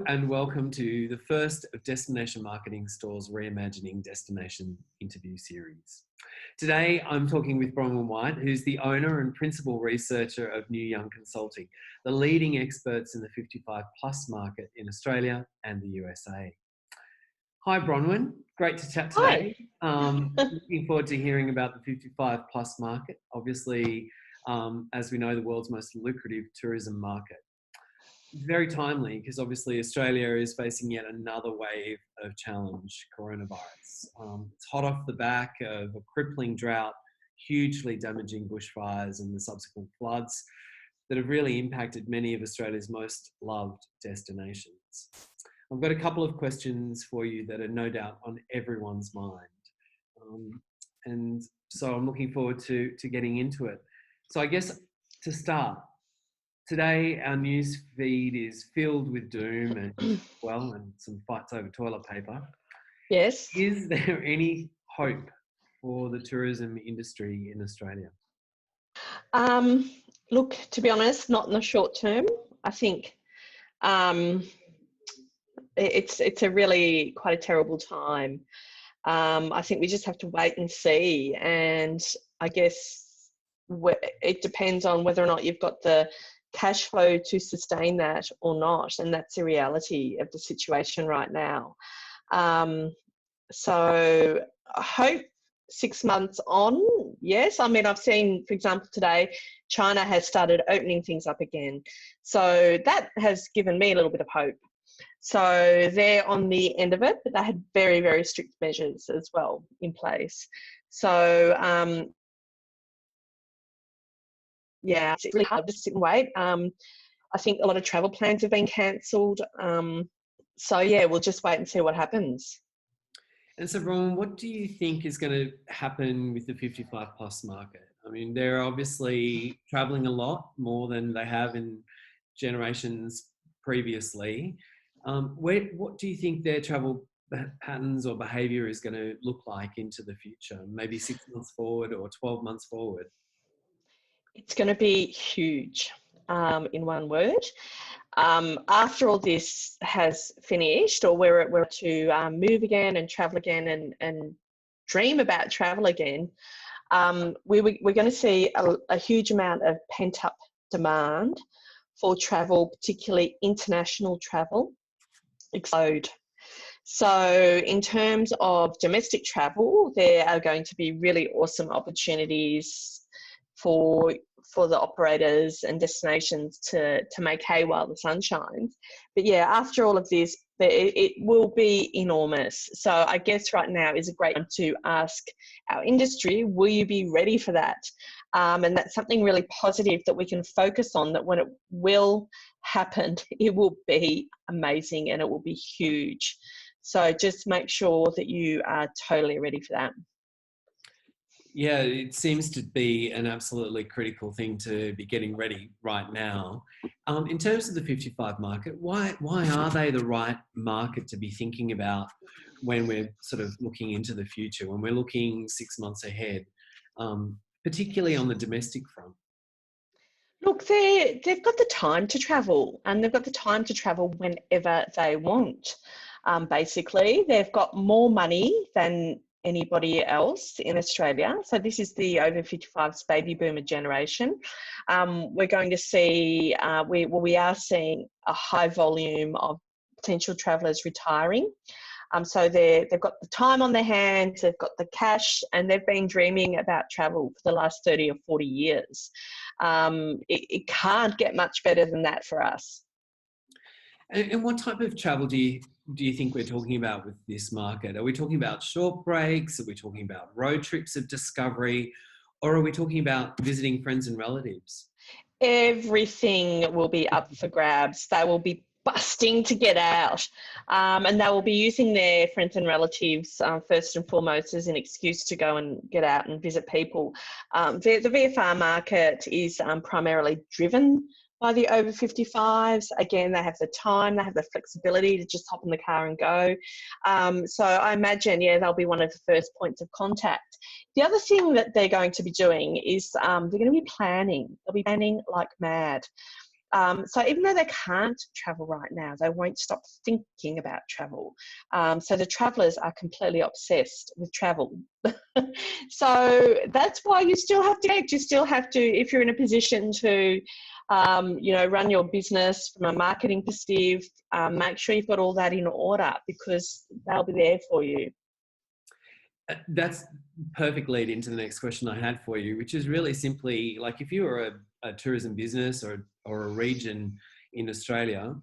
And welcome to the first of Destination Marketing Store's Reimagining Destination interview series. Today, I'm talking with Bronwyn White, who's the owner and principal researcher of New Young Consulting, the leading experts in the 55 plus market in Australia and the USA. Hi, Bronwyn. Great to chat today. Looking forward to hearing about the 55 plus market. Obviously, as we know, the world's most lucrative tourism market. Very timely, because obviously Australia is facing yet another wave of challenge, coronavirus. It's hot off the back of a crippling drought, hugely damaging bushfires and the subsequent floods that have really impacted many of Australia's most loved destinations. I've got a couple of questions for you that are no doubt on everyone's mind. And so I'm looking forward to getting into it. So I guess to start, today, our news feed is filled with doom and some fights over toilet paper. Yes. Is there any hope for the tourism industry in Australia? Look, to be honest, not in the short term. I think it's a really quite a terrible time. I think we just have to wait and see, and I guess it depends on whether or not you've got the cash flow to sustain that or not, and that's the reality of the situation right now. So I hope 6 months on, yes. I mean, I've seen, for example, today China has started opening things up again, so that has given me a little bit of hope. So they're on the end of it, but they had very, very strict measures as well in place. So yeah, it's really hard to sit and wait. I think a lot of travel plans have been cancelled. So yeah, we'll just wait and see what happens. And so, Bronwyn, what do you think is going to happen with the 55 plus market? I mean, they're obviously traveling a lot more than they have in generations previously. What do you think their travel patterns or behaviour is going to look like into the future? Maybe 6 months forward or 12 months forward? It's going to be huge, in one word. After all this has finished, or we're to move again and travel again and dream about travel again, we're going to see a huge amount of pent-up demand for travel, particularly international travel, explode. So in terms of domestic travel, there are going to be really awesome opportunities for the operators and destinations to make hay while the sun shines. But yeah, after all of this, it will be enormous. So I guess right now is a great time to ask our industry, will you be ready for that? And that's something really positive that we can focus on, that when it will happen, it will be amazing and it will be huge. So just make sure that you are totally ready for that. Yeah, it seems to be an absolutely critical thing to be getting ready right now. In terms of the 55 market, why are they the right market to be thinking about when we're sort of looking into the future, when we're looking 6 months ahead, particularly on the domestic front? Look, they've got the time to travel, and they've got the time to travel whenever they want. Basically, they've got more money than anybody else in Australia. So this is the over 55s baby boomer generation. We're going to see, we are seeing a high volume of potential travellers retiring. So they've got the time on their hands, they've got the cash, and they've been dreaming about travel for the last 30 or 40 years. It can't get much better than that for us. And what type of travel do you think we're talking about with this market? Are we talking about short breaks? Are we talking about road trips of discovery? Or are we talking about visiting friends and relatives? Everything will be up for grabs. They will be busting to get out, and they will be using their friends and relatives first and foremost as an excuse to go and get out and visit people. The VFR market is primarily driven by the over 55s. Again, they have the time, they have the flexibility to just hop in the car and go. So I imagine, yeah, they'll be one of the first points of contact. The other thing that they're going to be doing is they're going to be planning. They'll be planning like mad. So even though they can't travel right now, they won't stop thinking about travel. So the travellers are completely obsessed with travel. So that's why you still have to act. You still have to, if you're in a position to, run your business from a marketing perspective, make sure you've got all that in order, because they'll be there for you. That's perfect lead into the next question I had for you, which is really simply, like, if you were a tourism business or a region in Australia,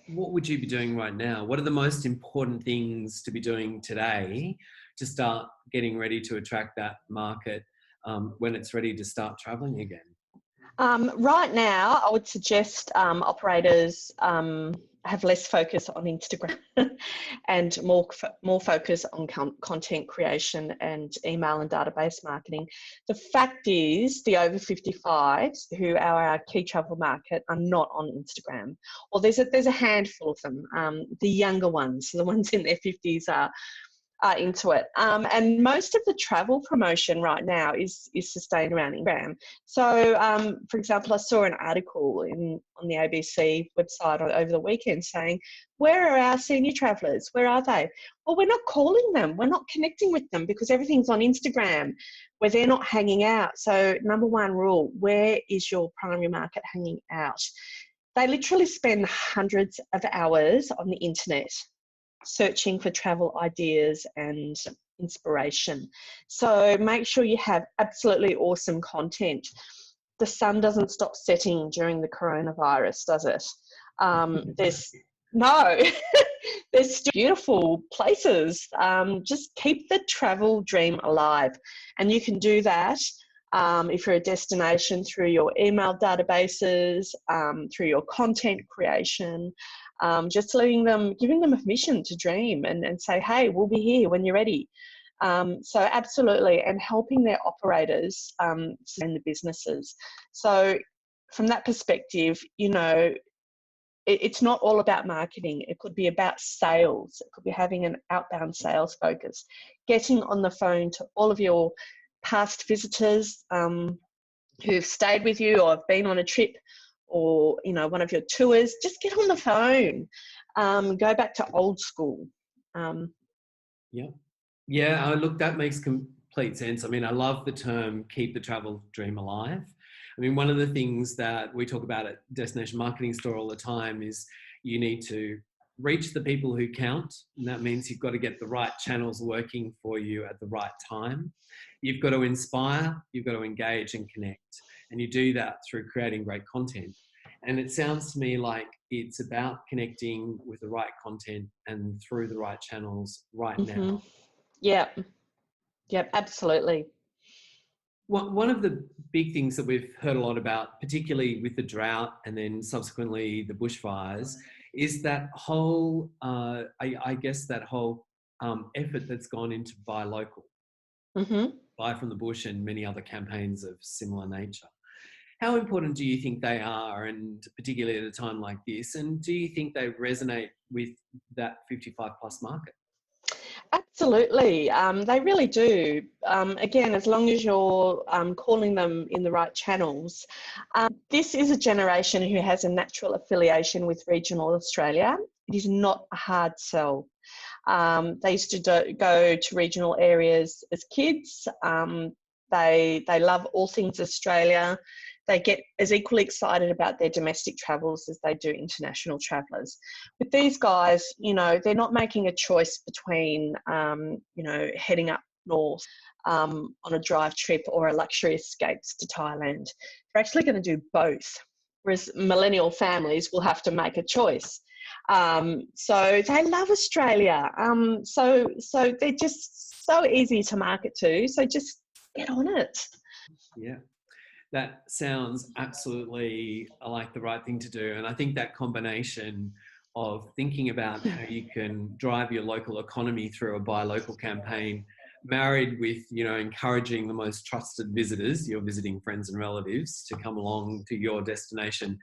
what would you be doing right now? What are the most important things to be doing today to start getting ready to attract that market when it's ready to start traveling again? Right now, I would suggest operators have less focus on Instagram and more focus on content creation and email and database marketing. The fact is, the over 55s, who are our key travel market, are not on Instagram. Or there's a handful of them. The younger ones, the ones in their 50s, are into it. And most of the travel promotion right now is sustained around Instagram. So, for example, I saw an article on the ABC website over the weekend saying, where are our senior travellers? Where are they? Well, we're not calling them. We're not connecting with them because everything's on Instagram where they're not hanging out. So number one rule, where is your primary market hanging out? They literally spend hundreds of hours on the internet searching for travel ideas and inspiration. So make sure you have absolutely awesome content. The sun doesn't stop setting during the coronavirus, does it? There's still beautiful places. Just keep the travel dream alive. And you can do that if you're a destination, through your email databases, through your content creation, just giving them permission to dream and say, hey, we'll be here when you're ready. So absolutely, and helping their operators and the businesses. So from that perspective, it's not all about marketing. It could be about sales. It could be having an outbound sales focus, getting on the phone to all of your past visitors who've stayed with you or have been on a trip, or one of your tours. Just get on the phone. Go back to old school. Yeah. Look, that makes complete sense. I mean, I love the term "keep the travel dream alive." I mean, one of the things that we talk about at Destination Marketing Store all the time is you need to reach the people who count, and that means you've got to get the right channels working for you at the right time. You've got to inspire, you've got to engage and connect, and you do that through creating great content. And it sounds to me like it's about connecting with the right content and through the right channels right now. Yep, absolutely. One of the big things that we've heard a lot about, particularly with the drought and then subsequently the bushfires, is that whole, I guess, that whole effort that's gone into buy local, buy from the bush, and many other campaigns of similar nature. How important do you think they are, and particularly at a time like this? And do you think they resonate with that 55 plus market? Absolutely, they really do. Again, as long as you're calling them in the right channels. This is a generation who has a natural affiliation with regional Australia. It is not a hard sell. They used to go to regional areas as kids. They love all things Australia. They get as equally excited about their domestic travels as they do international travellers. With these guys, they're not making a choice between, heading up north on a drive trip or a luxury escapes to Thailand. They're actually going to do both, whereas millennial families will have to make a choice. So they love Australia. So they're just so easy to market to. So just get on it. Yeah. That sounds absolutely like the right thing to do. And I think that combination of thinking about how you can drive your local economy through a buy local campaign, married with, encouraging the most trusted visitors, your visiting friends and relatives, to come along to your destination,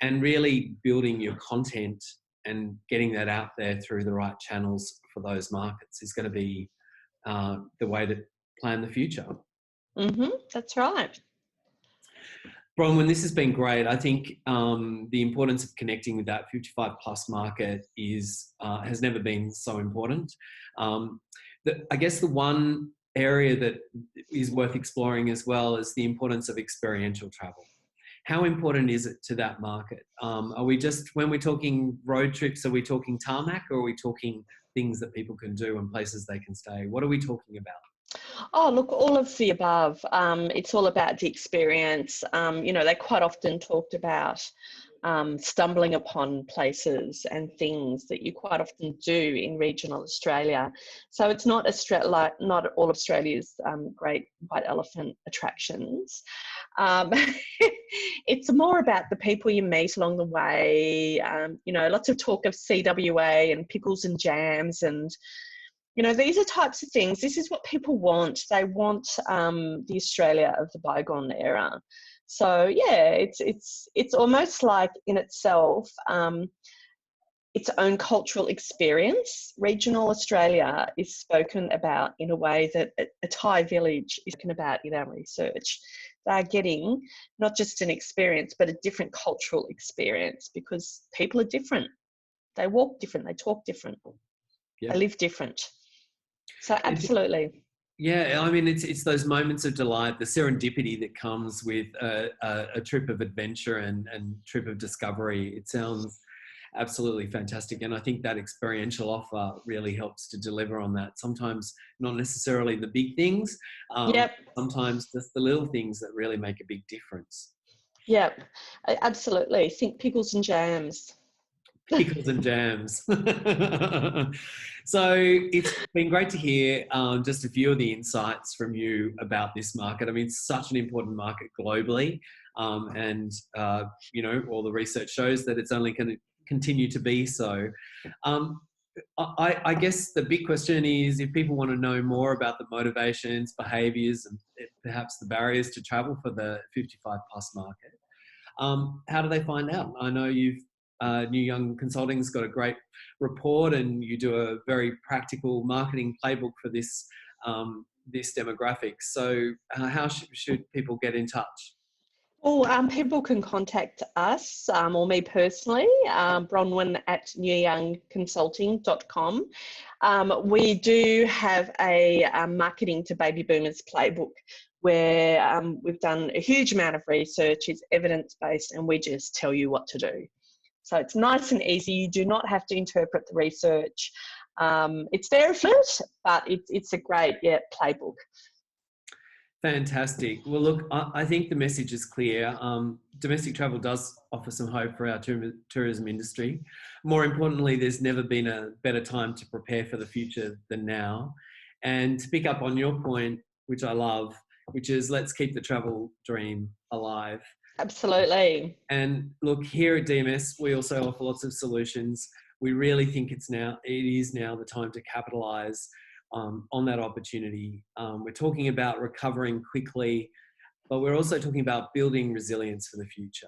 and really building your content and getting that out there through the right channels for those markets is going to be the way to plan the future. That's right. Bronwyn, this has been great. I think the importance of connecting with that 55 plus market is has never been so important. Um, I guess the one area that is worth exploring as well is the importance of experiential travel. How important is it to that market? Are we just, when we're talking road trips, are we talking tarmac, or are we talking things that people can do and places they can stay? What are we talking about? Oh, look, all of the above. It's all about the experience. They quite often talked about stumbling upon places and things that you quite often do in regional Australia. So it's not not all Australia's great white elephant attractions. Um, it's more about the people you meet along the way. Lots of talk of CWA and pickles and jams and these are types of things. This is what people want. They want the Australia of the bygone era. So yeah, it's almost like in itself its own cultural experience. Regional Australia is spoken about in a way that a Thai village is spoken about in our research. They're getting not just an experience, but a different cultural experience because people are different. They walk different. They talk different. Yep. They live different. So absolutely. Yeah, I mean, it's those moments of delight, the serendipity that comes with a trip of adventure and trip of discovery. It sounds absolutely fantastic. And I think that experiential offer really helps to deliver on that. Sometimes not necessarily the big things, Yep. sometimes just the little things that really make a big difference. Yep. Absolutely. Think pickles and jams. Pickles and jams. So it's been great to hear just a few of the insights from you about this market. I mean, it's such an important market globally, and all the research shows that it's only going to continue to be so. Um, I guess the big question is, if people want to know more about the motivations, behaviours, and perhaps the barriers to travel for the 55 plus market, how do they find out? I know New Young Consulting's got a great report, and you do a very practical marketing playbook for this this demographic. So, how should people get in touch? Well, people can contact us or me personally, Bronwyn at newyoungconsulting.com. We do have a marketing to baby boomers playbook where we've done a huge amount of research. It's evidence-based and we just tell you what to do. So it's nice and easy. You do not have to interpret the research. It's there if you want, but it's a great playbook. Fantastic. Well, look, I think the message is clear. Domestic travel does offer some hope for our tourism industry. More importantly, there's never been a better time to prepare for the future than now. And to pick up on your point, which I love, which is let's keep the travel dream alive. Absolutely. And look, here at DMS, we also offer lots of solutions. We really think it is now the time to capitalise on that opportunity. We're talking about recovering quickly, but we're also talking about building resilience for the future.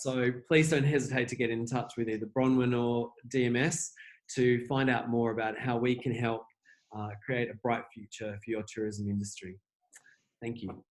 So please don't hesitate to get in touch with either Bronwyn or DMS to find out more about how we can help create a bright future for your tourism industry. Thank you.